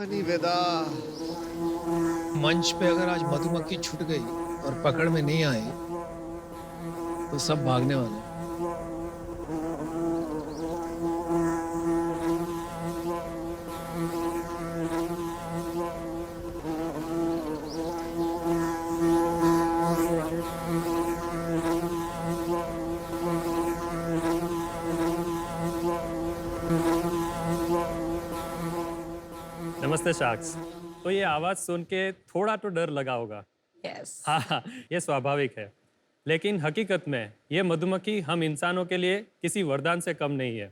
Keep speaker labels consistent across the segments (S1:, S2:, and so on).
S1: हनी वेदा।
S2: मंच पे अगर आज मधुमक्खी छूट गई और पकड़ में नहीं आई तो सब भागने वाले हैं।
S3: नमस्ते शार्क्स। तो ये आवाज़ सुन के थोड़ा तो डर लगा होगा।
S4: यस।
S3: हाँ, ये स्वाभाविक है। लेकिन हकीकत में ये मधुमक्खी हम इंसानों के लिए किसी वरदान से कम नहीं है।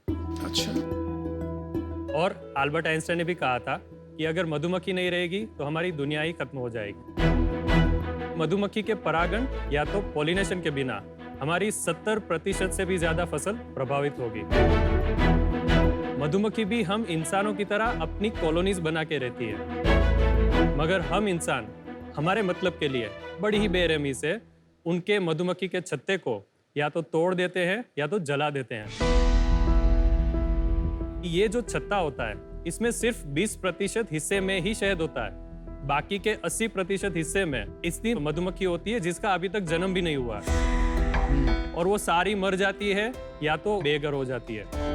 S2: अच्छा,
S3: और अल्बर्ट आइंस्टाइन ने भी कहा था कि अगर मधुमक्खी नहीं रहेगी तो हमारी दुनिया ही खत्म हो जाएगी। मधुमक्खी के परागण या तो पॉलिनेशन के बिना हमारी 70% से भी ज़्यादा फसल प्रभावित होगी। मधुमक्खी भी हम इंसानों की तरह अपनी कॉलोनीज बना के रहती है, मगर हम इंसान हमारे मतलब के लिए बड़ी ही बेरहमी से उनके मधुमक्खी के छत्ते को या तो तोड़ देते हैं या तो जला देते हैं। ये जो छत्ता होता है इसमें सिर्फ 20% हिस्से में ही शहद होता है। बाकी के 80% हिस्से में इतनी मधुमक्खी होती है जिसका अभी तक जन्म भी नहीं हुआ है, और वो सारी मर जाती है या तो बेघर हो जाती है।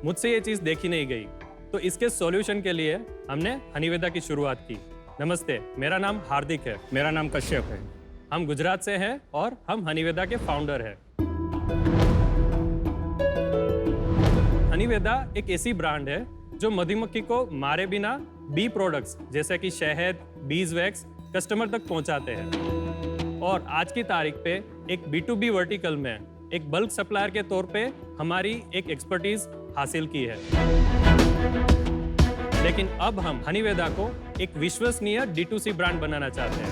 S3: मुझसे ये चीज देखी नहीं गई, तो इसके सॉल्यूशन के लिए हमने हनीवेदा की शुरुआत की। नमस्ते, मेरा नाम हार्दिक है।
S5: मेरा नाम कश्यप है।
S3: हम गुजरात से हैं और हम हनीवेदा के फाउंडर हैं। हनीवेदा एक ऐसी ब्रांड है जो मधुमक्खी को मारे बिना बी प्रोडक्ट्स जैसे कि शहद, बीज वैक्स कस्टमर तक पहुंचाते हैं। और आज की तारीख पे एक B2B वर्टिकल में एक बल्क सप्लायर के तौर पे हमारी एक एक्सपर्टीज हासिल की है। लेकिन अब हम हनीवेदा को एक विश्वसनीय D2C ब्रांड बनाना चाहते हैं।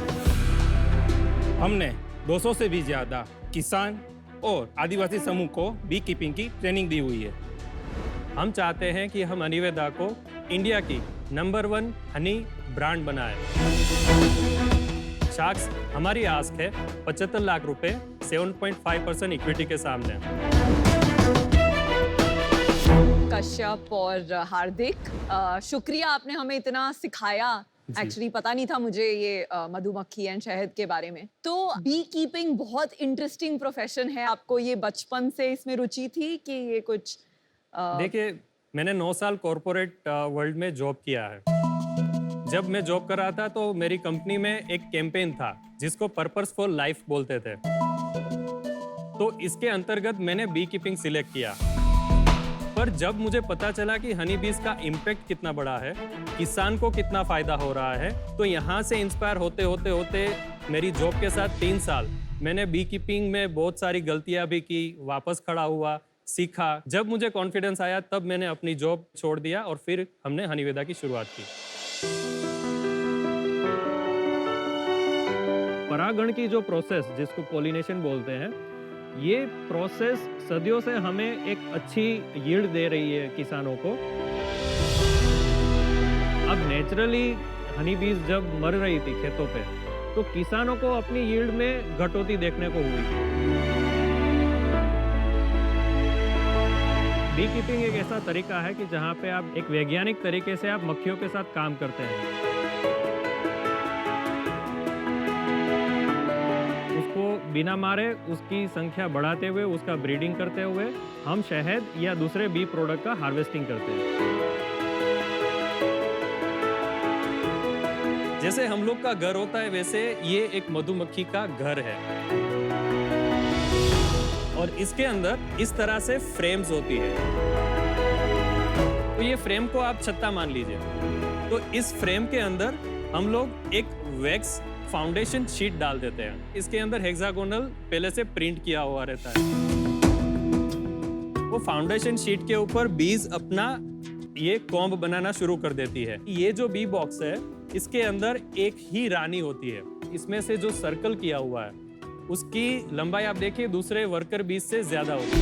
S5: हमने 200 से भी ज्यादा किसान और आदिवासी समूह को बी कीपिंग की ट्रेनिंग दी हुई है।
S3: हम चाहते हैं कि हम हनीवेदा को इंडिया की नंबर 1 हनी ब्रांड बनाएं। शार्क्स, हमारी आस्क है 75 लाख रुपए 7.5% इक्विटी के सामने।
S4: कश्यप और हार्दिक, शुक्रिया, आपने हमें इतना सिखाया। एक्चुअली पता नहीं था मुझे ये मधुमक्खी एंड शहद के बारे में। तो बी कीपिंग बहुत इंटरेस्टिंग प्रोफेशन है। आपको ये बचपन से इसमें रुचि थी कि ये कुछ
S3: देखिए, मैंने 9 साल कॉरपोरेट वर्ल्ड में जॉब किया है। जब मैं जॉब कर रहा था तो मेरी कंपनी में एक कैंपेन था जिसको पर्पस फॉर लाइफ बोलते थे। तो इसके अंतर्गत मैंने बी कीपिंग सिलेक्ट किया। पर जब मुझे पता चला कि हनी बीज का इम्पैक्ट कितना बड़ा है, किसान को कितना फायदा हो रहा है, तो यहाँ से इंस्पायर होते होते होते मेरी जॉब के साथ 3 साल मैंने बी कीपिंग में बहुत सारी गलतियां भी की, वापस खड़ा हुआ, सीखा। जब मुझे कॉन्फिडेंस आया तब मैंने अपनी जॉब छोड़ दिया और फिर हमने हनीवेदा की शुरुआत की। परागण की जो प्रोसेस जिसको पॉलिनेशन बोलते हैं, ये प्रोसेस सदियों से हमें एक अच्छी यील्ड दे रही है किसानों को। अब नेचुरली हनी बीज जब मर रही थी खेतों पे, तो किसानों को अपनी यील्ड में घटोती देखने को हुई। बी कीपिंग एक ऐसा तरीका है कि जहाँ पे आप एक वैज्ञानिक तरीके से आप मक्खियों के साथ काम करते हैं। उसको बिना मारे उसकी संख्या बढ़ाते हुए, उसका ब्रीडिंग करते हुए हम शहद या दूसरे बी प्रोडक्ट का हार्वेस्टिंग करते हैं। जैसे हम लोग का घर होता है वैसे ये एक मधुमक्खी का घर है, और इसके अंदर इस तरह से फ्रेम्स होती है। तो ये फ्रेम को आप छत्ता मान लीजिए। तो इस फ्रेम के अंदर हम लोग एक वैक्स फाउंडेशन शीट डाल देते हैं। इसके अंदर हेक्सागोनल पहले से प्रिंट किया हुआ रहता है। वो फाउंडेशन शीट के ऊपर बीज अपना ये कॉम्ब बनाना शुरू कर देती है। ये जो बी बॉक्स है, इसके अंदर एक ही रानी होती है। इसमें से जो सर्कल किया हुआ है उसकी लंबाई आप देखिए दूसरे वर्कर बीज से ज्यादा होगी।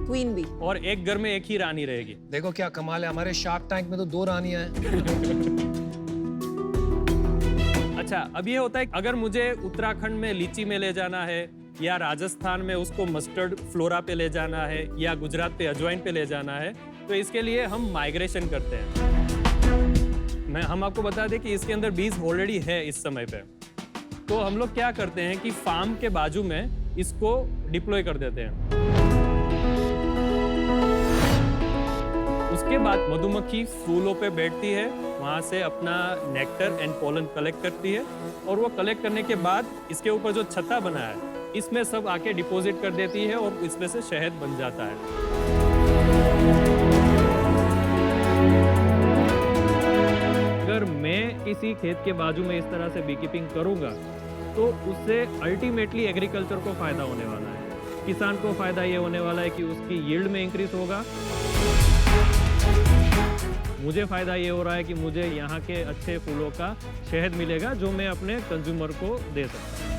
S4: Queen bee.
S3: और एक घर में एक ही रानी रहेगी।
S2: देखो क्या कमाल है, हमारे शार्क टैंक में तो 2 रानियां हैं।
S3: अच्छा, अब ये होता है अगर मुझे उत्तराखंड में लीची में ले जाना है या राजस्थान में उसको मस्टर्ड फ्लोरा पे ले जाना है या गुजरात पे अजवाइन पे ले जाना है, तो इसके लिए हम माइग्रेशन करते हैं। हम आपको बता दें कि इसके अंदर बीज ऑलरेडी है इस समय पे। तो हम लोग क्या करते हैं कि फार्म के बाजू में इसको डिप्लॉय कर देते हैं। उसके बाद मधुमक्खी फूलों पे बैठती है, वहाँ से अपना नेक्टर एंड पोलन कलेक्ट करती है, और वो कलेक्ट करने के बाद इसके ऊपर जो छत्ता बना है इसमें सब आके डिपॉजिट कर देती है और इसमें से शहद बन जाता है। अगर मैं किसी खेत के बाजू में इस तरह से बी कीपिंग करूंगा तो उससे अल्टीमेटली एग्रीकल्चर को फायदा होने वाला है। किसान को फायदा ये होने वाला है कि उसकी यील्ड में इंक्रीज होगा। मुझे फायदा ये हो रहा है कि मुझे यहाँ के अच्छे फूलों का शहद मिलेगा जो मैं अपने कंज्यूमर को दे सकता हूँ।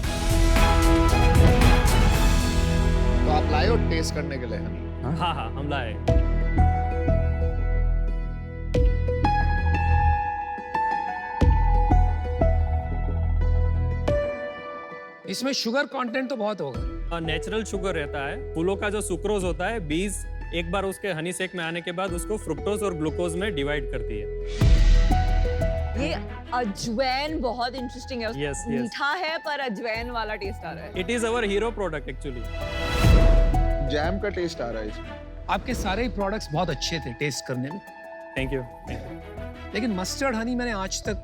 S2: तो आप लाए हो टेस्ट करने के लिए हनी?
S3: हाँ हाँ, हम लाए।
S2: इसमें शुगर कंटेंट तो बहुत होगा।
S3: नेचुरल शुगर रहता है। फूलों का जो सुक्रोज होता है, बीज एक बार उसके हनी सेक में आने के बाद उसको फ्रुक्टोज और ग्लूकोज में डिवाइड करती है।
S4: ये अजवाइन बहुत इंटरेस्टिंग है।
S3: Yes, yes.
S4: मीठा है पर अजवाइन वाला टेस्ट आ रहा है।
S3: It is our hero product actually.
S1: Jam का टेस्ट आ रहा है इसमें।
S2: आपके सारे ही प्रोडक्ट्स बहुत अच्छे थे टेस्ट करने में,
S3: थैंक यू।
S2: लेकिन मस्टर्ड हनी मैंने आज तक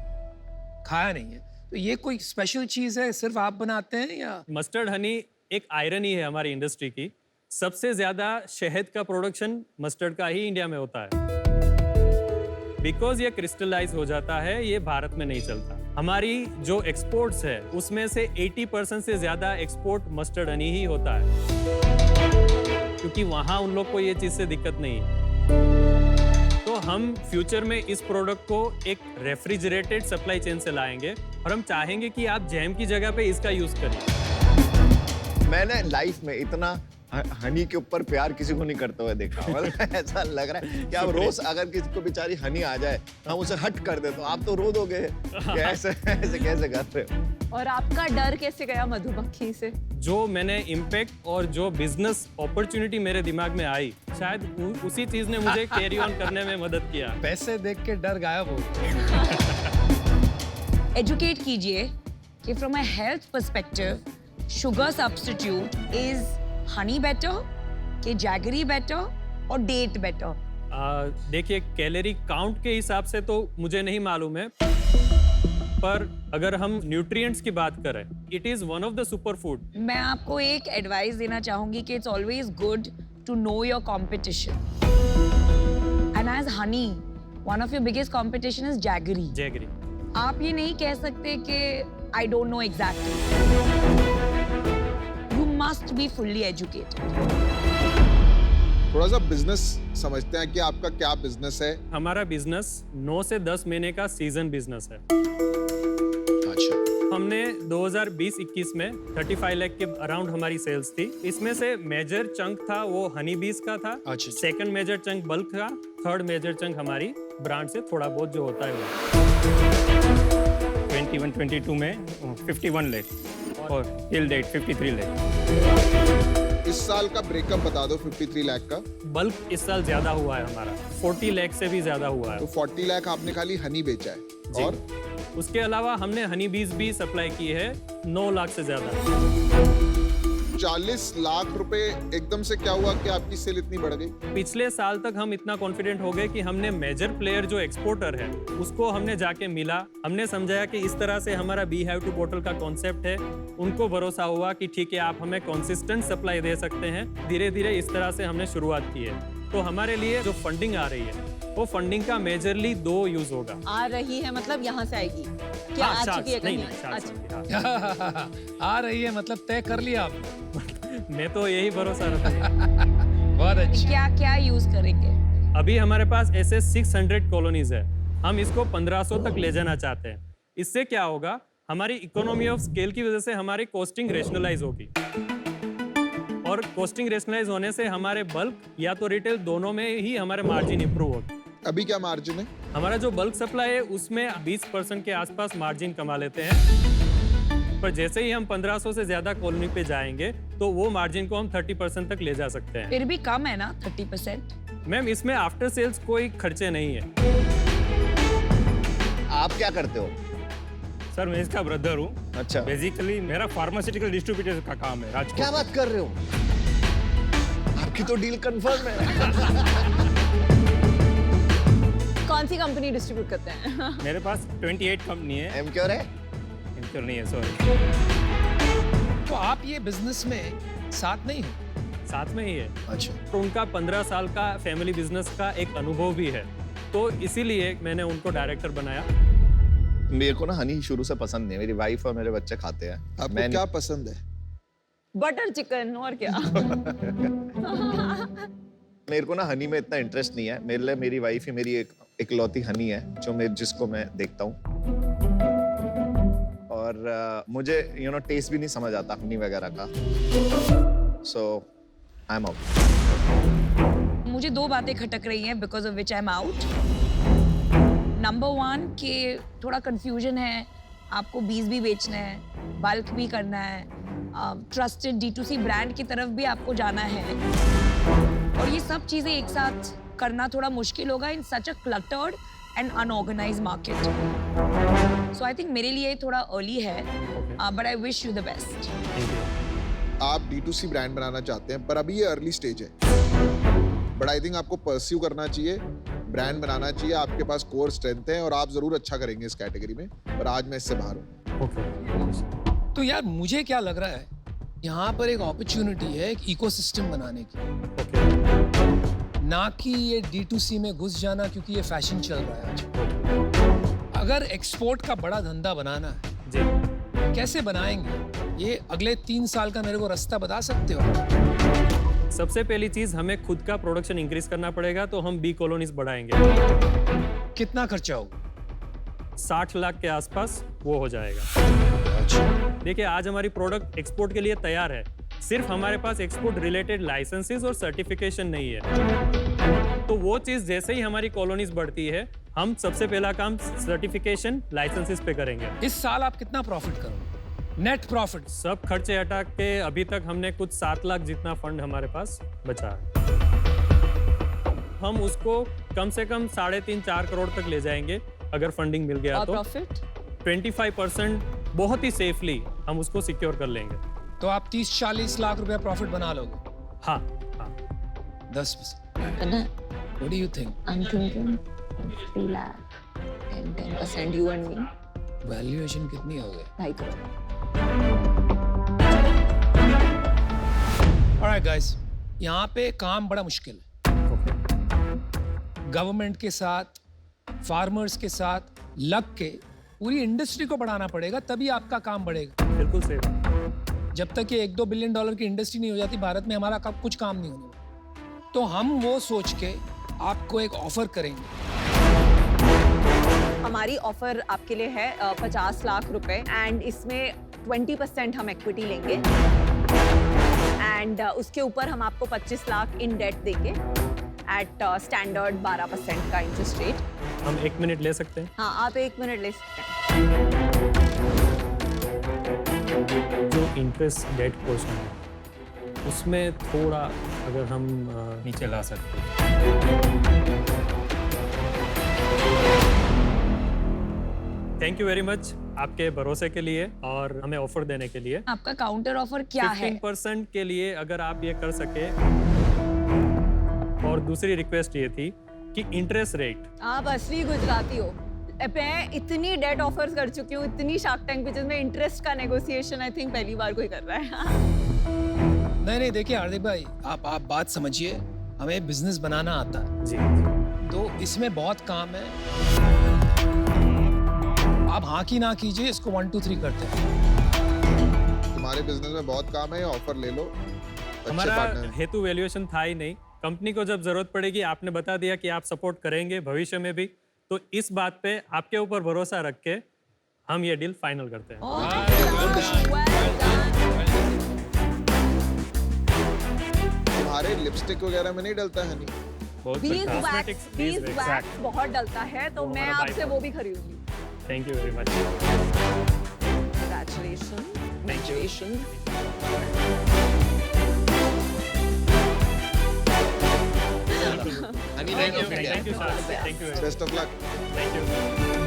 S2: खाया नहीं है। तो ये कोई स्पेशल चीज है, सिर्फ आप बनाते हैं या?
S3: मस्टर्ड हनी एक आयरन ही है हमारी इंडस्ट्री की। सबसे ज्यादा शहद का प्रोडक्शन मस्टर्ड का ही इंडिया में होता है। बिकॉज ये क्रिस्टलाइज हो जाता है, ये भारत में नहीं चलता। हमारी जो एक्सपोर्ट्स है उसमें से 80% से ज्यादा एक्सपोर्ट मस्टर्ड हनी ही होता है, क्योंकि वहां उन लोग को ये चीज से दिक्कत नहीं है। तो हम फ्यूचर में इस प्रोडक्ट को एक रेफ्रिजरेटेड सप्लाई चेन से लाएंगे और हम चाहेंगे कि आप जैम की जगह पे इसका यूज करिए।
S1: मैंने लाइफ में इतना हनी के ऊपर प्यार किसी को नहीं करते हुए देखा। मतलब ऐसा लग रहा है कि आप रोज अगर किसी को बेचारी हनी आ जाए हम उसे हट कर दे, तो आप तो रो दोगे कि ऐसे ऐसे कैसे कर रहे हो।
S4: और आपका डर कैसे गया मधुमक्खी से?
S3: जो मैंने इम्पैक्ट और जो बिजनेस अपॉर्चुनिटी मेरे दिमाग में आई, शायद उसी चीज ने मुझे कैरी ऑन करने में मदद किया।
S2: पैसे देख के डर गायब हो गया।
S6: एजुकेट कीजिए कि from a health perspective sugar substitute is Honey better कि जैगरी बेटर और डेट बेटर?
S3: देखिए, कैलोरी काउंट के हिसाब से तो मुझे नहीं मालूम है, पर अगर हम न्यूट्रिएंट्स की बात करें, it is one of the super food.
S6: मैं आपको एक एडवाइस देना चाहूंगी कि it's always good to know your competition. And as honey, one of your biggest competition is jaggery.
S3: Jaggery.
S6: आप ये नहीं कह सकते कि I don't know exactly. You must be fully educated.
S1: थोड़ा सा बिजनेस समझते हैं कि आपका क्या बिजनेस है।
S3: हमारा बिजनेस 9 से 10 महीने का सीजन बिजनेस है।
S1: अच्छा।
S3: हमने 2020-21 में 35 लाख के अराउंड हमारी सेल्स थी। इसमें से मेजर चंक था वो हनी बीज का था।
S2: अच्छा।
S3: सेकंड मेजर चंक बल्क का, थर्ड मेजर चंक हमारी ब्रांड से थोड़ा बहुत जो होता है वो। 21-22 में 51 लाख और टिल डेट 53 लाख।
S1: इस साल का ब्रेकअप बता दो 53 लाख का।
S3: बल्क इस साल ज्यादा हुआ है हमारा, 40 लाख से भी ज्यादा हुआ है।
S1: तो 40 लाख आपने खाली हनी बेचा है।
S3: जी।
S1: और
S3: उसके अलावा हमने हनी बीज भी सप्लाई की है 9 लाख से ज्यादा।
S1: 40 लाख रुपए एकदम से क्या हुआ कि आपकी सेल इतनी बढ़ गई?
S3: पिछले साल तक हम इतना कॉन्फिडेंट हो गए कि हमने मेजर प्लेयर जो एक्सपोर्टर है उसको हमने जाके मिला, हमने समझाया कि इस तरह से हमारा बी हैव टू बोटल का कॉन्सेप्ट है। उनको भरोसा हुआ कि ठीक है, आप हमें कंसिस्टेंट सप्लाई दे सकते हैं। धीरे धीरे इस तरह से हमने शुरुआत की है। तो हमारे लिए जो फंडिंग आ रही है वो फंडिंग का मेजरली 2 यूज होगा।
S4: आ रही है मतलब यहाँ से आएगी क्या? आ चुकी है कहीं? अच्छा।
S2: आ रही है मतलब तय कर लिया आपने?
S3: मैं तो यही भरोसा रखता हूँ।
S2: बहुत अच्छी।
S6: क्या क्या यूज करेंगे?
S3: अभी हमारे पास ऐसे 600 कॉलोनीज है। हम इसको 1500 तक ले जाना चाहते हैं। इससे क्या होगा, हमारी इकोनॉमी ऑफ स्केल की वजह से हमारी कॉस्टिंग रेशनलाइज होगी, और कॉस्टिंग रेशनलाइज होने से हमारे बल्क या तो रिटेल दोनों में ही हमारे मार्जिन इंप्रूव होगी।
S1: अभी क्या मार्जिन है?
S3: हमारा जो बल्क सप्लाई है उसमें 20% के आसपास मार्जिन कमा लेते हैं। पर जैसे ही हम 1500 से ज्यादा कॉलोनी पे जाएंगे तो वो मार्जिन को हम 30% तक ले जा सकते हैं।
S6: फिर भी कम है ना 30%?
S3: मैम इसमें आफ्टर सेल्स कोई खर्चे नहीं है।
S1: आप क्या करते हो?
S5: सर मैं इसका ब्रदर हूँ।
S1: अच्छा,
S5: बेसिकली मेरा फार्मास्यूटिकल डिस्ट्रीब्यूटर का काम है राजकोट
S1: क्या
S5: में।
S1: बात कर रहे हो? आपकी तो डील कंफर्म है।
S4: कौन सी कंपनी डिस्ट्रीब्यूट करते हैं?
S5: मेरे पास 28 कंपनी है।
S1: एमक्योर है?
S5: इनक्योर नहीं है, सॉरी।
S2: तो आप ये बिजनेस में साथ नहीं हो?
S3: साथ में ही है।
S2: अच्छा,
S3: तो उनका 15 साल का फैमिली बिजनेस का एक अनुभव भी है, तो इसीलिए मैंने उनको डायरेक्टर बनाया।
S1: मेरे को ना हनी शुरू से पसंद नहीं है। मेरी वाइफ और मेरे बच्चे खाते हैं।
S7: आपको क्या पसंद है?
S4: बटर चिकन और क्या?
S1: मेरे को ना हनी में इतना इंटरेस्ट नहीं है। मेरे लिए मेरी वाइफ ही मेरी एक इकलौती हनी है जिसको मैं देखता हूँ। और मुझे टेस्ट भी नहीं समझ आता हनी वगैरह का। सो आई एम आउट।
S6: मुझे दो बातें खटक रही हैं because of which I am out. Number 1 कि थोड़ा कंफ्यूजन है, आपको बीज भी बेचना है, बल्क भी करना है, ट्रस्टेड D2C ब्रांड की तरफ भी आपको जाना है, और ये सब चीज़ें एक साथ करना थोड़ा मुश्किल होगा in such a cluttered and unorganised market. So I think मेरे लिए थोड़ा अर्ली है, but I wish you the best.
S7: आप D2C ब्रांड बनाना चाहते हैं, पर अभी ये अर्ली स्टेज है। बट आई थिंक आपको परस्यू करना चाहिए, ब्रांड बनाना चाहिए। आपके पास कोर स्ट्रेंथ है और आप जरूर अच्छा करेंगे इस कैटेगरी में। पर आज मैं इससे बाहर हूँ।
S2: तो यार मुझे क्या लग रहा है, यहाँ पर एक अपॉर्चुनिटी है एक इकोसिस्टम बनाने की, ना कि ये D2C में घुस जाना, क्योंकि ये फैशन चल रहा है आज। अगर एक्सपोर्ट का बड़ा धंधा बनाना है,
S3: जी
S2: कैसे बनाएंगे? ये अगले 3 साल का मेरे को रास्ता बता सकते हो?
S3: सबसे पहली चीज हमें खुद का प्रोडक्शन इंक्रीज करना पड़ेगा, तो हम बी कॉलोनीज बढ़ाएंगे।
S2: कितना खर्चा होगा?
S3: 60 लाख के आसपास वो हो जाएगा। देखिए आज हमारी प्रोडक्ट एक्सपोर्ट के लिए तैयार है, सिर्फ हमारे पास एक्सपोर्ट रिलेटेड लाइसेंसेस और सर्टिफिकेशन नहीं है। तो वो चीज जैसे ही हमारी कॉलोनीज बढ़ती है, हम सबसे पहला काम सर्टिफिकेशन लाइसेंसेस पे करेंगे।
S2: इस साल आप कितना प्रॉफिट करोगे? नेट प्रॉफिट
S3: सब खर्चे हटा के अभी तक हमने कुछ 7 लाख जितना फंड हमारे पास बचा है। हम उसको कम से कम 3.5-4 करोड़ तक ले जाएंगे अगर फंडिंग मिल गया
S4: और
S3: तो।
S4: प्रॉफिट
S3: 25% बहुत ही सेफली हम उसको सिक्योर कर लेंगे।
S2: तो आप 30-40 लाख रुपया प्रॉफिट बना लोगे।
S3: हाँ हाँ
S2: 10%।
S4: करना है।
S2: What do you think?
S4: I'm thinking 3 lakh and 10% you and me,
S2: valuation कितनी हो गई?
S4: 2.5 करोड़।
S2: Alright guys, यहाँ पे काम बड़ा मुश्किल है। गवर्नमेंट के साथ, फार्मर्स के साथ लग के पूरी इंडस्ट्री को बढ़ाना पड़ेगा, तभी आपका काम बढ़ेगा।
S3: बिल्कुल सही बात।
S2: जब तक ये $1-2 बिलियन की इंडस्ट्री नहीं हो जाती भारत में, हमारा कुछ काम नहीं होने वाला। तो हम वो सोच के आपको एक ऑफर करेंगे।
S4: हमारी ऑफर आपके लिए है 50 लाख रुपए, एंड इसमें 20% हम इक्विटी लेंगे, एंड उसके ऊपर हम आपको 25 लाख इन डेट देंगे एट स्टैंडर्ड 12% का इंटरेस्ट रेट।
S3: हम 1 मिनट ले सकते हैं?
S4: हाँ, आप 1 मिनट ले सकते हैं।
S3: जो इंटरेस्ट डेट पोर्शन है उसमें थोड़ा अगर हम
S5: नीचे ला सकते हैं।
S3: थैंक यू वेरी मच आपके भरोसे के लिए और हमें ऑफर देने के लिए।
S6: आपका काउंटर ऑफर क्या है?
S3: 15% के लिए अगर आप ये कर सके, और दूसरी रिक्वेस्ट ये थी कि इंटरेस्ट रेट।
S4: आप असली गुजराती हो। मैं इतनी डेट ऑफर्स कर चुकी हूँ, इतनी शार्क टैंक पिचेस में, इंटरेस्ट का नेगोशिएशन आई थिंक पहली बार कोई कर रहा है।
S2: नहीं देखिए हार्दिक भाई, आप बात समझिए, हमें बिजनेस बनाना आता है,
S3: जी
S2: तो इसमें बहुत काम है। आप हाँ की ना कीजिए, इसको 1 2 3 करते हैं।
S7: तुम्हारे बिजनेस में बहुत काम है, ऑफर ले लो। अच्छे
S3: हमारा
S7: पार्टनर।
S3: हेतु वैल्यूएशन था ही नहीं। कंपनी को जब जरूरत पड़ेगी, आपने बता दिया कि आप सपोर्ट करेंगे भविष्य में भी, तो इस बात पे आपके ऊपर भरोसा रख के हम ये डील फाइनल करते हैं।
S7: तुम्हारे लिपस्टिक वगैरह में नहीं डलता है हनी?
S5: बहुत
S4: बीज
S5: अच्छा।
S4: वैक्स बहुत डलता है, तो
S3: वो
S4: मैं
S3: हमारा
S4: आपसे
S3: byproduct।
S4: वो भी खरीदूंगी।
S3: Thank you very much.
S4: Congrats. Congratulations. Congratulations.
S1: Honey,
S3: Thank you, sir. Thank you.
S7: Best of luck.
S3: Thank you.